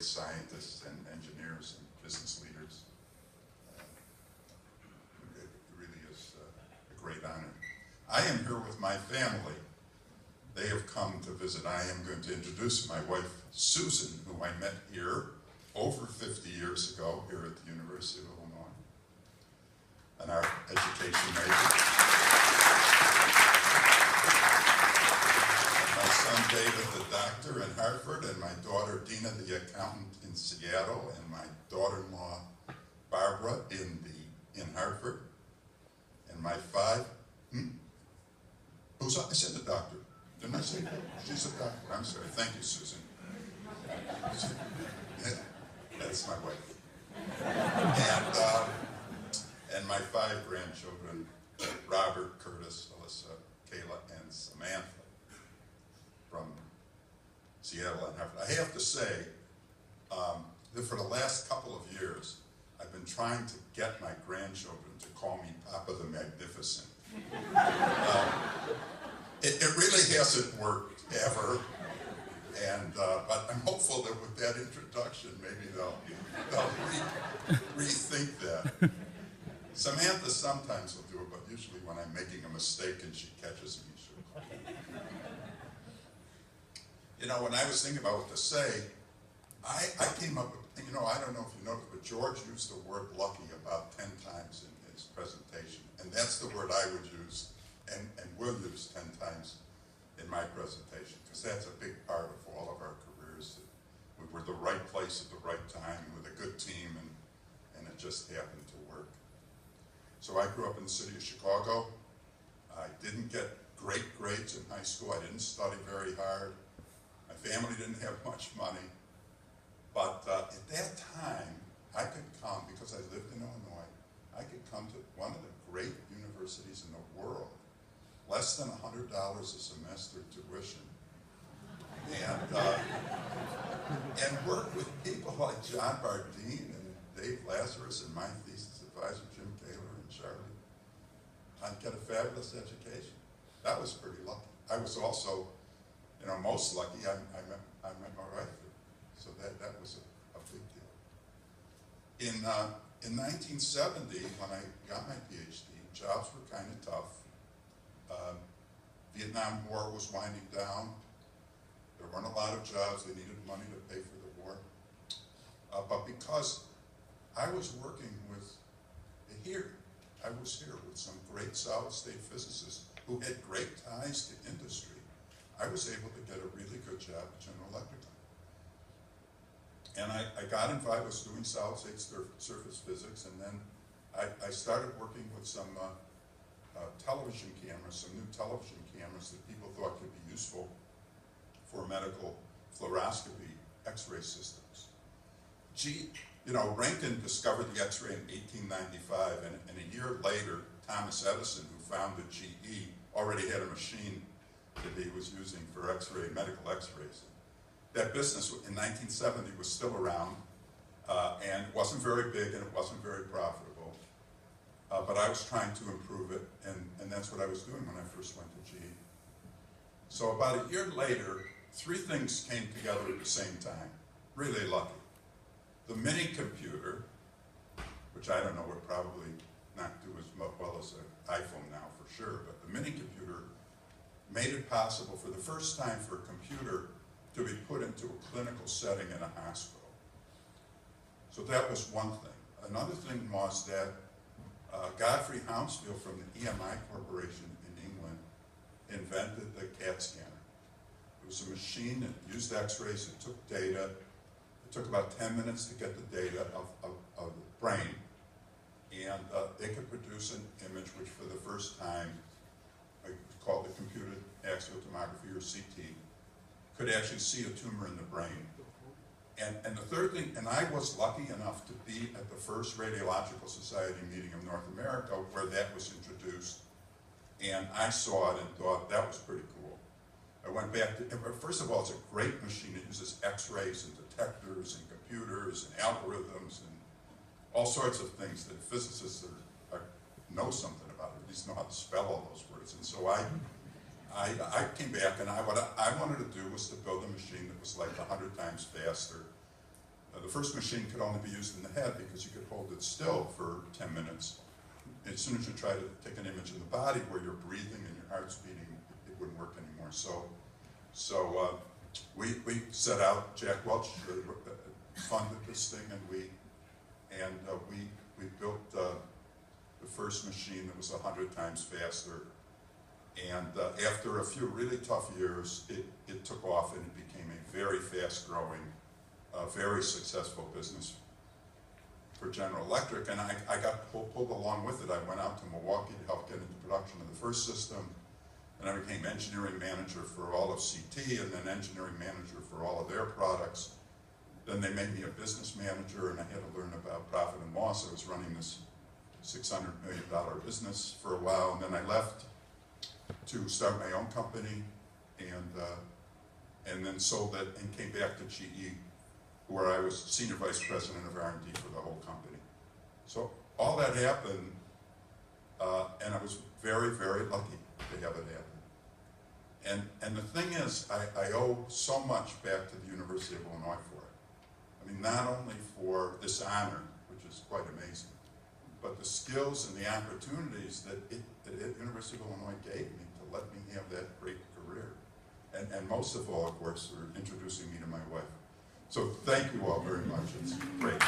scientists and engineers and business leaders. It really is a great honor. I am here with my family. They have come to visit. I am going to introduce my wife, Susan, who I met here over 50 years ago here at the University of Illinois, an art education major. My son David, the doctor in Hartford, and my daughter Dina, the accountant in Seattle, and my daughter-in-law Barbara in Hartford, and my who's I said the doctor. Didn't I say that? She's a doctor. I'm sorry. Thank you, Susan. That's my wife. And my 5 grandchildren, Robert, Curtis, Alyssa, Kayla, and Samantha from Seattle and Hartford. I have to say that for the last couple of years, I've been trying to get my grandchildren to call me Papa the Magnificent. It really hasn't worked ever, and but I'm hopeful that with that introduction, maybe they'll rethink that. Samantha sometimes will do it, but usually when I'm making a mistake and she catches me, she'll. You know, when I was thinking about what to say, I came up with, you know, I don't know if you noticed, but George used the word lucky about 10 times in his presentation, and that's the word I would use and will use 10 times in my presentation, because that's a big part of all of our careers. We were the right place at the right time with a good team, and it just happened to work. So I grew up in the city of Chicago. I didn't get great grades in high school. I didn't study very hard. My family didn't have much money. But at that time, I could come, because I lived in Illinois, I could come to one of the great universities in the world, less than $100 a semester tuition, and work with people like John Bardeen and Dave Lazarus and my thesis advisor, Jim Kaler and Charlie. I'd get a fabulous education. That was pretty lucky. I was also, you know, most lucky I met my wife. So that was a big deal. In 1970, when I got my PhD, jobs were kind of tough. Vietnam War was winding down. There weren't a lot of jobs. They needed money to pay for the war. But because I was working with I was here with some great solid-state physicists who had great ties to industry, I was able to get a really good job at General Electric. And I got invited. I was doing solid-state surface physics, and then I started working with some television cameras, some new television cameras that people thought could be useful for medical fluoroscopy X-ray systems. You know, Rankin discovered the X-ray in 1895, and a year later, Thomas Edison, who founded GE, already had a machine that he was using for X-ray, medical X-rays. That business in 1970 was still around, and it wasn't very big and it wasn't very profitable. But I was trying to improve it, and that's what I was doing when I first went to GE. So about a year later, 3 things came together at the same time, really lucky. The mini computer, which I don't know would probably not do as well as an iPhone now for sure, but the mini computer made it possible for the first time for a computer to be put into a clinical setting in a hospital. So that was one thing. Another thing was that Godfrey Hounsfield from the EMI Corporation in England invented the CAT scanner. It was a machine that used X-rays, it took data. It took about 10 minutes to get the data of the brain, and it could produce an image which for the first time, called the computed axial tomography, or CT, could actually see a tumor in the brain. And the third thing, and I was lucky enough to be at the first Radiological Society meeting of North America where that was introduced, and I saw it and thought that was pretty cool. I went back to, first of all, it's a great machine. It uses X-rays and detectors and computers and algorithms and all sorts of things that physicists know something about, or at least know how to spell all those words. And so I came back, and what I wanted to do was to build a machine that was like 100 times faster, first machine could only be used in the head because you could hold it still for 10 minutes. As soon as you try to take an image in the body where you're breathing and your heart's beating, it wouldn't work anymore. So we set out, Jack Welch funded this thing, and we built the first machine that was 100 times faster. And after a few really tough years, it took off and it became a very fast-growing, very successful business for General Electric. And I got pulled along with it. I went out to Milwaukee to help get into production of the first system. And I became engineering manager for all of CT, and then engineering manager for all of their products. Then they made me a business manager, and I had to learn about profit and loss. I was running this $600 million business for a while, and then I left to start my own company, and then sold it and came back to GE, where I was senior vice president of R&D for the whole company. So all that happened, and I was very, very lucky to have it happen. And the thing is, I owe so much back to the University of Illinois for it. I mean, not only for this honor, which is quite amazing, but the skills and the opportunities that the University of Illinois gave me to let me have that great career. And most of all, of course, for introducing me to my wife. So thank you all very much. It's great.